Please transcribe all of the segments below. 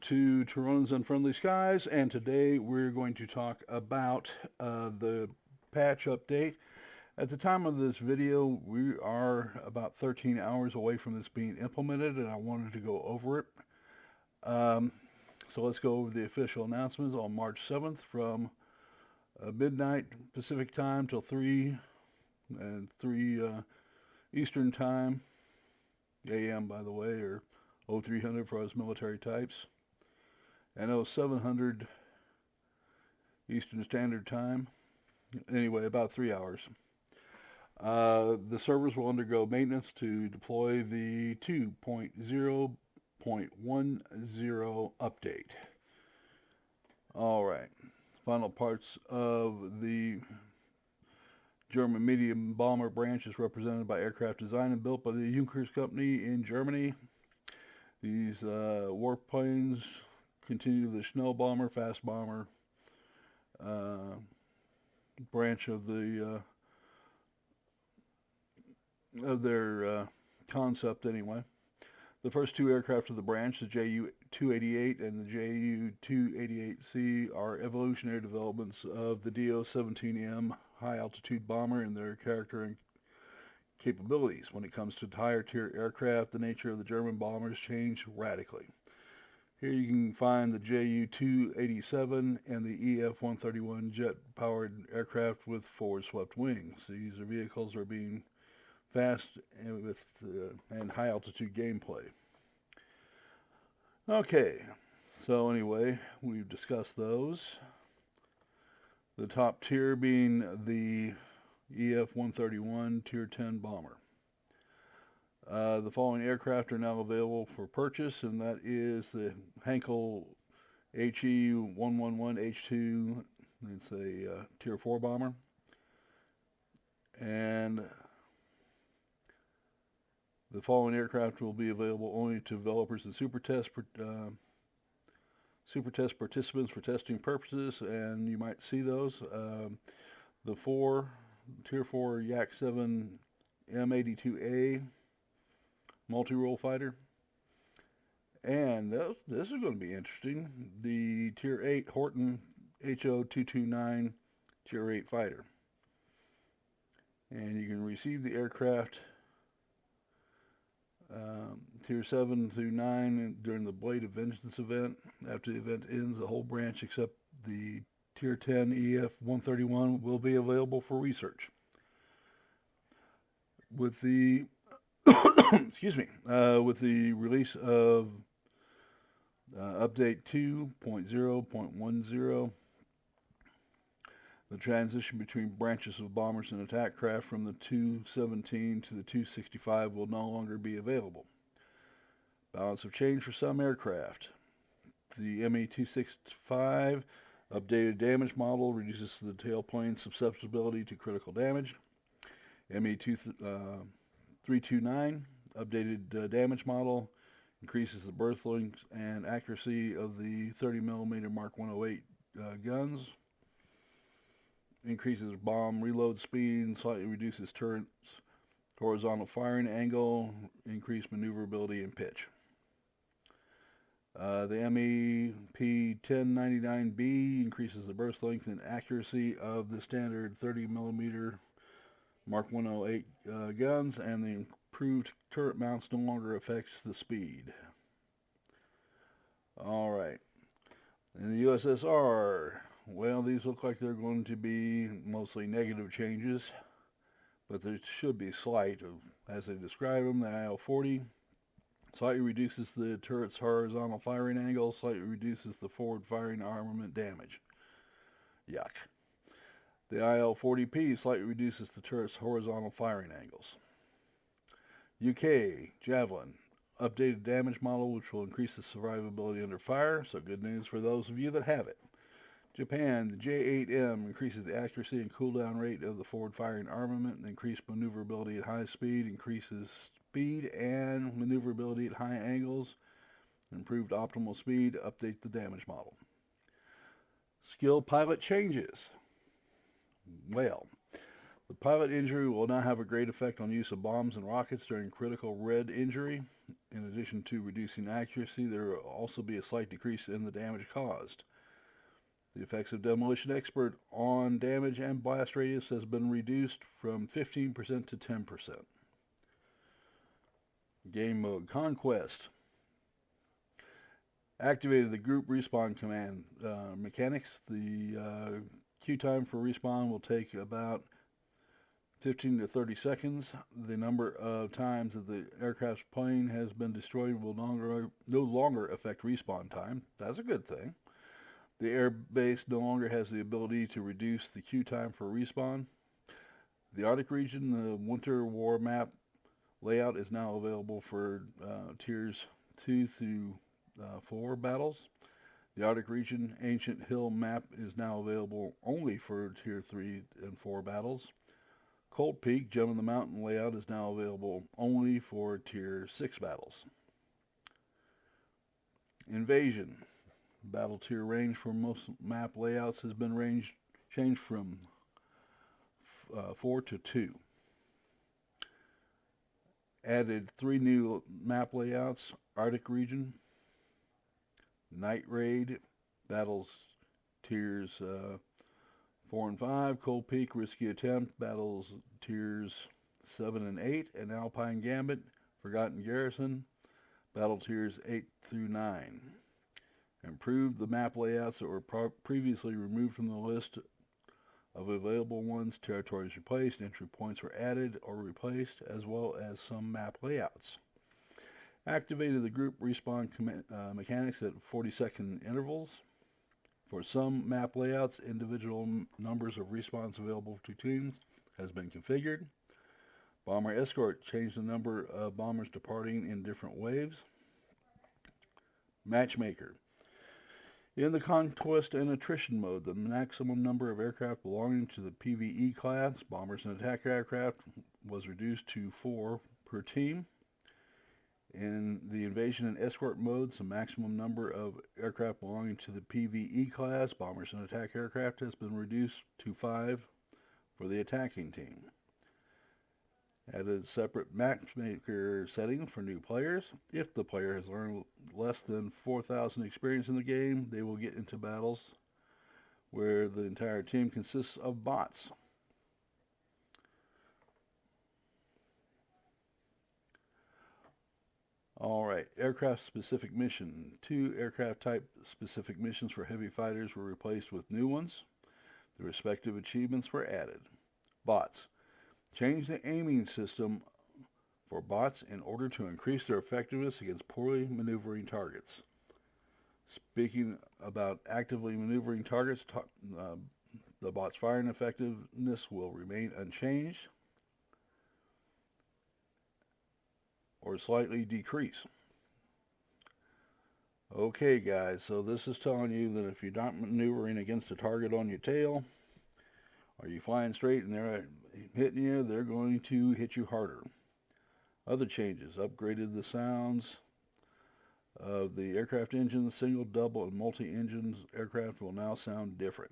to Tironan's Unfriendly Skies, and today we're going to talk about the patch update. At the time of this video, we are about 13 hours away from this being implemented, and I wanted to go over it. So let's go over the official announcements on March 7th from midnight Pacific time till 3 and 3 Eastern time, AM by the way, or 0300 for us military types, and 0700 Eastern Standard Time. Anyway, about 3 hours. The servers will undergo maintenance to deploy the 2.0.10 update. All right. Final parts of the German medium bomber branch is represented by aircraft designed and built by the Junkers Company in Germany. These warplanes continue the Schnell bomber, fast bomber branch of their concept anyway. The first two aircraft of the branch, the Ju-288 and the Ju-288C, are evolutionary developments of the Do-17M high-altitude bomber in their character and capabilities. When it comes to higher tier aircraft, the nature of the German bombers changed radically. Here you can find the Ju-287 and the EF-131 jet-powered aircraft with forward-swept wings. These vehicles are being fast and high-altitude gameplay. Okay, so anyway, we've discussed those. The top tier being the EF-131 Tier 10 bomber. The following aircraft are now available for purchase, and that is the Heinkel HE-111H2. It's a Tier 4 bomber. And the following aircraft will be available only to developers and super test participants for testing purposes, and you might see those. The Tier 4 Yak-7 M82A multi-role fighter. And this is going to be interesting. The Tier 8 Horton HO-229 Tier 8 fighter. And you can receive the aircraft Tier 7 through 9 during the Blade of Vengeance event. After the event ends, the whole branch except the Tier 10 EF-131 will be available for research. With the with the release of update 2.0.10, the transition between branches of bombers and attack craft from the 217 to the 265 will no longer be available. Balance of change for some aircraft. The ME-265 updated damage model reduces the tailplane's susceptibility to critical damage. ME-329 updated damage model increases the berth length and accuracy of the 30mm Mark 108 guns. Increases bomb reload speed, slightly reduces turret's horizontal firing angle, increased maneuverability and pitch. The MEP-1099B increases the burst length and accuracy of the standard 30mm Mark 108 guns, and the improved turret mounts no longer affects the speed. Alright. In the USSR, well, these look like they're going to be mostly negative changes, but there should be slight, as they describe them. The IL-40 slightly reduces the turret's horizontal firing angle, slightly reduces the forward firing armament damage. Yuck. The IL-40P slightly reduces the turret's horizontal firing angles. UK, Javelin, updated damage model which will increase the survivability under fire, so good news for those of you that have it. Japan, the J8M increases the accuracy and cooldown rate of the forward firing armament, and increased maneuverability at high speed, increases speed and maneuverability at high angles, improved optimal speed, update the damage model. Skill pilot changes. Well, The pilot injury will not have a great effect on use of bombs and rockets during critical red injury. In addition to reducing accuracy, there will also be a slight decrease in the damage caused. The effects of Demolition Expert on damage and blast radius has been reduced from 15% to 10%. Game mode Conquest. Activated the group respawn command mechanics. The queue time for respawn will take about 15 to 30 seconds. The number of times that the aircraft's plane has been destroyed will no longer affect respawn time. That's a good thing. The airbase no longer has the ability to reduce the queue time for respawn. The Arctic region, the Winter War map layout is now available for tiers 2 through 4 battles. The Arctic region Ancient Hill map is now available only for tier 3 and 4 battles. Cold Peak Gem in the Mountain layout is now available only for tier 6 battles. Invasion. Battle tier range for most map layouts has been changed from 4 to 2. Added 3 new map layouts. Arctic region, Night Raid, battles tiers 4 and 5, Cold Peak, Risky Attempt, battles tiers 7 and 8, and Alpine Gambit, Forgotten Garrison, battle tiers 8 through 9. Improved the map layouts that were previously removed from the list of available ones. Territories replaced, entry points were added or replaced, as well as some map layouts. Activated the group respawn mechanics at 40-second intervals. For some map layouts, individual numbers of respawns available to teams has been configured. Bomber Escort changed the number of bombers departing in different waves. Matchmaker. In the Conquest and Attrition mode, the maximum number of aircraft belonging to the PvE class, bombers and attack aircraft, was reduced to 4 per team. In the Invasion and Escort modes, the maximum number of aircraft belonging to the PvE class, bombers and attack aircraft, has been reduced to 5 for the attacking team. Added separate matchmaker settings for new players. If the player has earned less than 4,000 experience in the game, they will get into battles where the entire team consists of bots. Alright, aircraft specific mission. 2 aircraft type specific missions for heavy fighters were replaced with new ones. The respective achievements were added. Bots. Change the aiming system for bots in order to increase their effectiveness against poorly maneuvering targets. Speaking about actively maneuvering targets, the bot's firing effectiveness will remain unchanged or slightly decrease. Okay guys, so this is telling you that if you're not maneuvering against a target on your tail, or you flying straight and they're hitting you, they're going to hit you harder. Other changes. Upgraded the sounds of the aircraft engines. Single, double, and multi-engines aircraft will now sound different.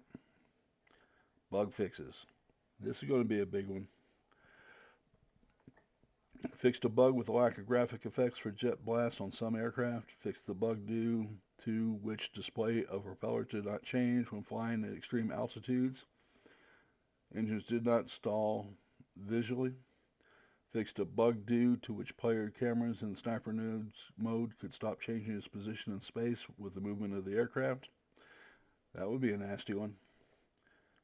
Bug fixes. This is going to be a big one. Fixed a bug with a lack of graphic effects for jet blast on some aircraft. Fixed the bug due to which display of propeller did not change when flying at extreme altitudes. Engines did not stall visually. Fixed a bug due to which player cameras in sniper mode could stop changing its position in space with the movement of the aircraft. That would be a nasty one.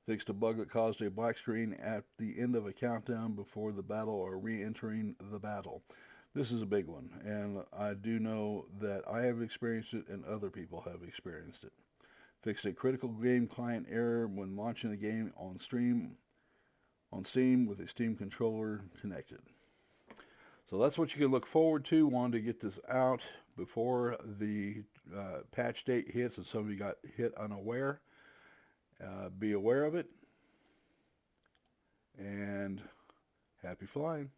Fixed a bug that caused a black screen at the end of a countdown before the battle or re-entering the battle. This is a big one, and I do know that I have experienced it and other people have experienced it. Fixed a critical game client error when launching the game on Steam with a Steam controller connected. So that's what you can look forward to. Wanted to get this out before the patch date hits and some of you got hit unaware. Be aware of it. And happy flying.